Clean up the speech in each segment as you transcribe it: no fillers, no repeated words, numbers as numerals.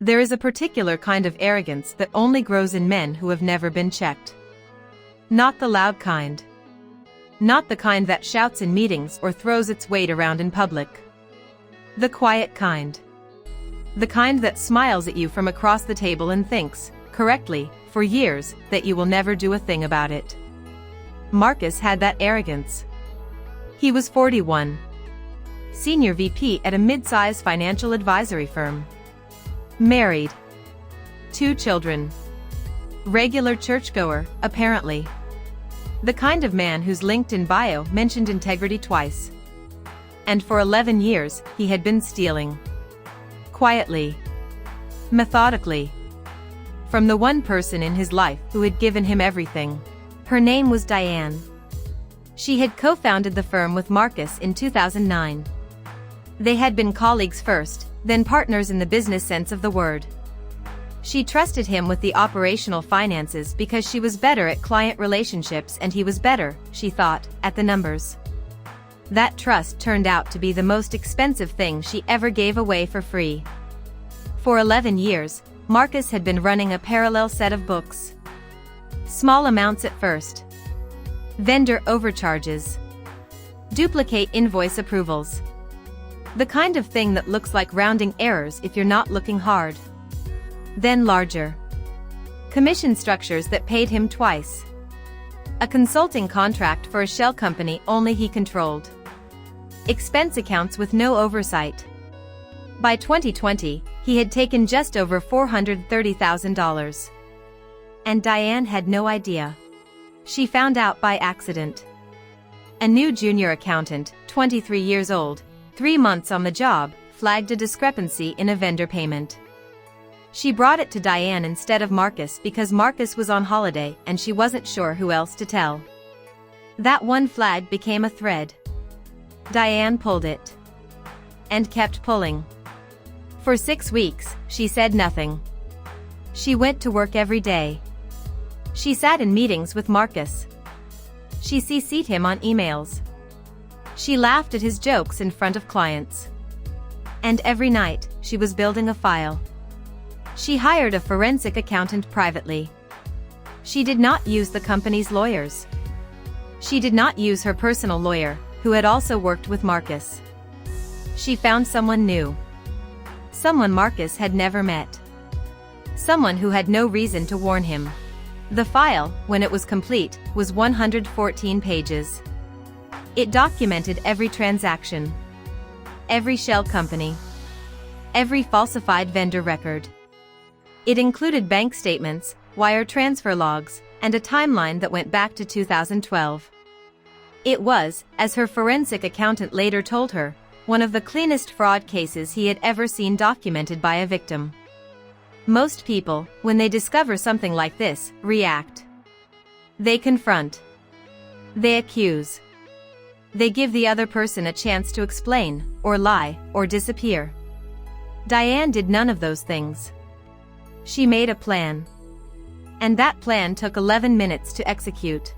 There is a particular kind of arrogance that only grows in men who have never been checked. Not the loud kind. Not the kind that shouts in meetings or throws its weight around in public. The quiet kind. The kind that smiles at you from across the table and thinks, correctly, for years, that you will never do a thing about it. Marcus had that arrogance. He was 41. Senior VP at a mid-size financial advisory firm. Married. 2 children. Regular churchgoer, apparently. The kind of man whose LinkedIn bio mentioned integrity twice. And for 11 years, he had been stealing. Quietly. Methodically. From the one person in his life who had given him everything. Her name was Diane. She had co-founded the firm with Marcus in 2009. They had been colleagues first, then partners in the business sense of the word. She trusted him with the operational finances because she was better at client relationships and he was better, she thought, at the numbers. That trust turned out to be the most expensive thing she ever gave away for free. For 11 years, Marcus had been running a parallel set of books. Small amounts at first. Vendor overcharges. Duplicate invoice approvals. The kind of thing that looks like rounding errors if you're not looking hard. Then larger. Commission structures that paid him twice. A consulting contract for a shell company only he controlled. Expense accounts with no oversight. By 2020, he had taken just over $430,000. And Diane had no idea. She found out by accident. A new junior accountant, 23 years old, 3 months on the job, flagged a discrepancy in a vendor payment. She brought it to Diane instead of Marcus because Marcus was on holiday and she wasn't sure who else to tell. That one flag became a thread. Diane pulled it. And kept pulling. For 6 weeks, she said nothing. She went to work every day. She sat in meetings with Marcus. She CC'd him on emails. She laughed at his jokes in front of clients. And every night, she was building a file. She hired a forensic accountant privately. She did not use the company's lawyers. She did not use her personal lawyer, who had also worked with Marcus. She found someone new. Someone Marcus had never met. Someone who had no reason to warn him. The file, when it was complete, was 114 pages. It documented every transaction. Every shell company. Every falsified vendor record. It included bank statements, wire transfer logs, and a timeline that went back to 2012. It was, as her forensic accountant later told her, one of the cleanest fraud cases he had ever seen documented by a victim. Most people, when they discover something like this, react. They confront. They accuse. They give the other person a chance to explain, or lie, or disappear. Diane did none of those things. She made a plan. And that plan took 11 minutes to execute.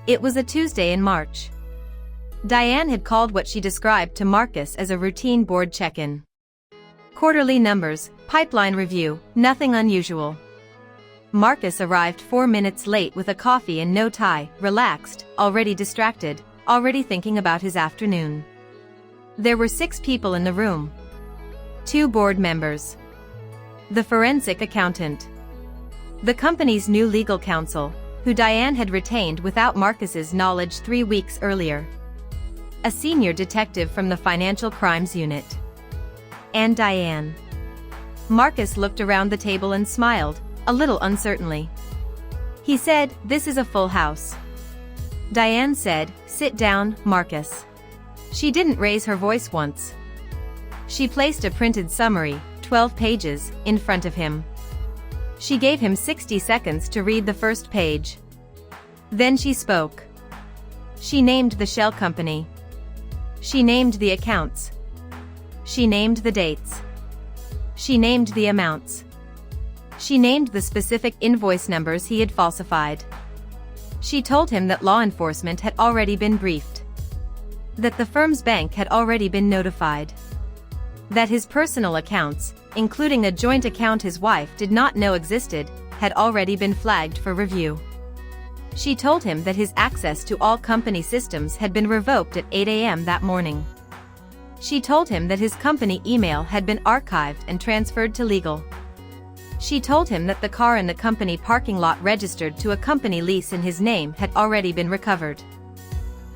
It was a Tuesday in March. Diane had called what she described to Marcus as a routine board check-in. Quarterly numbers, pipeline review, nothing unusual. Marcus arrived 4 minutes late with a coffee and no tie, relaxed, already distracted, already thinking about his afternoon. There were 6 people in the room. 2 board members. The forensic accountant. The company's new legal counsel, who Diane had retained without Marcus's knowledge 3 weeks earlier. A senior detective from the financial crimes unit. And Diane. Marcus looked around the table and smiled, a little uncertainly. He said, "This is a full house." Diane said, "Sit down, Marcus." She didn't raise her voice once. She placed a printed summary, 12 pages, in front of him. She gave him 60 seconds to read the first page. Then she spoke. She named the shell company. She named the accounts. She named the dates. She named the amounts. She named the specific invoice numbers he had falsified. She told him that law enforcement had already been briefed. That the firm's bank had already been notified. That his personal accounts, including a joint account his wife did not know existed, had already been flagged for review. She told him that his access to all company systems had been revoked at 8 a.m. that morning. She told him that his company email had been archived and transferred to legal. She told him that the car in the company parking lot registered to a company lease in his name had already been recovered.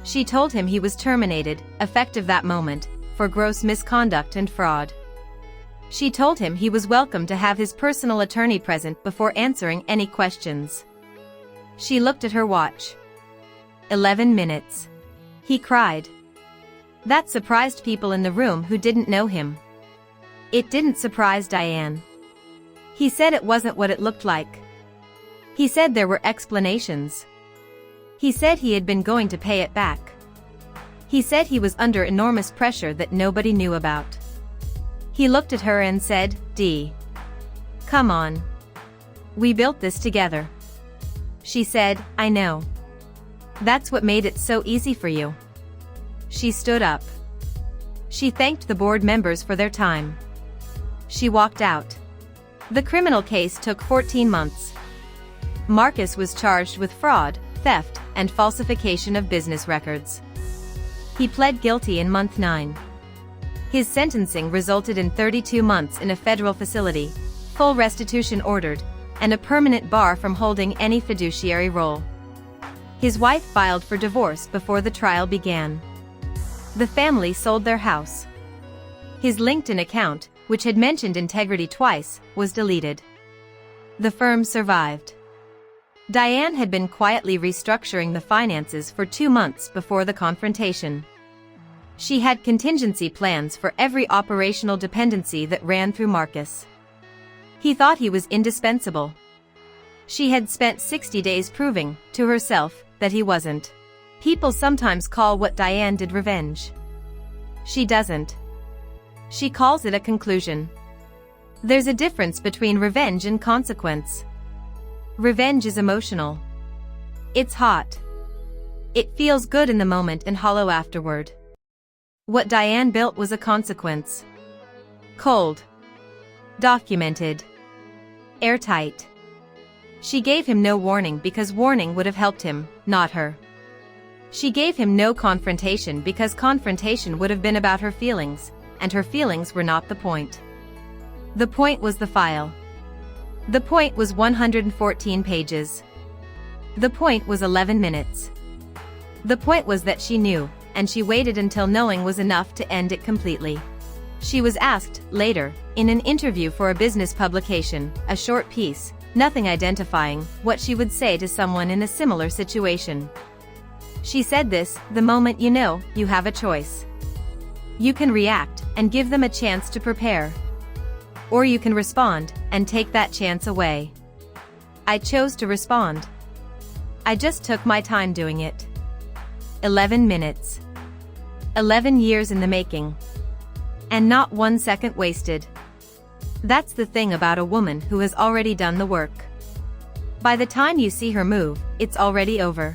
She told him he was terminated, effective that moment, for gross misconduct and fraud. She told him he was welcome to have his personal attorney present before answering any questions. She looked at her watch. 11 minutes. He cried. That surprised people in the room who didn't know him. It didn't surprise Diane. He said it wasn't what it looked like. He said there were explanations. He said he had been going to pay it back. He said he was under enormous pressure that nobody knew about. He looked at her and said, "Dee. Come on. We built this together." She said, "I know. That's what made it so easy for you." She stood up. She thanked the board members for their time. She walked out. The criminal case took 14 months. Marcus was charged with fraud, theft, and falsification of business records. He pled guilty in month 9. His sentencing resulted in 32 months in a federal facility, full restitution ordered, and a permanent bar from holding any fiduciary role. His wife filed for divorce before the trial began. The family sold their house. His LinkedIn account, which had mentioned integrity twice, was deleted. The firm survived. Diane had been quietly restructuring the finances for 2 months before the confrontation. She had contingency plans for every operational dependency that ran through Marcus. He thought he was indispensable. She had spent 60 days proving, to herself, that he wasn't. People sometimes call what Diane did revenge. She doesn't. She calls it a conclusion. There's a difference between revenge and consequence. Revenge is emotional. It's hot. It feels good in the moment and hollow afterward. What Diane built was a consequence. Cold. Documented. Airtight. She gave him no warning because warning would have helped him, not her. She gave him no confrontation because confrontation would have been about her feelings, and her feelings were not the point. The point was the file. The point was 114 pages. The point was 11 minutes. The point was that she knew, and she waited until knowing was enough to end it completely. She was asked, later, in an interview for a business publication, a short piece, nothing identifying, what she would say to someone in a similar situation. She said this, "The moment you know, you have a choice. You can react, and give them a chance to prepare. Or you can respond, and take that chance away. I chose to respond. I just took my time doing it." 11 minutes. 11 years in the making. And not 1 second wasted. That's the thing about a woman who has already done the work. By the time you see her move, it's already over.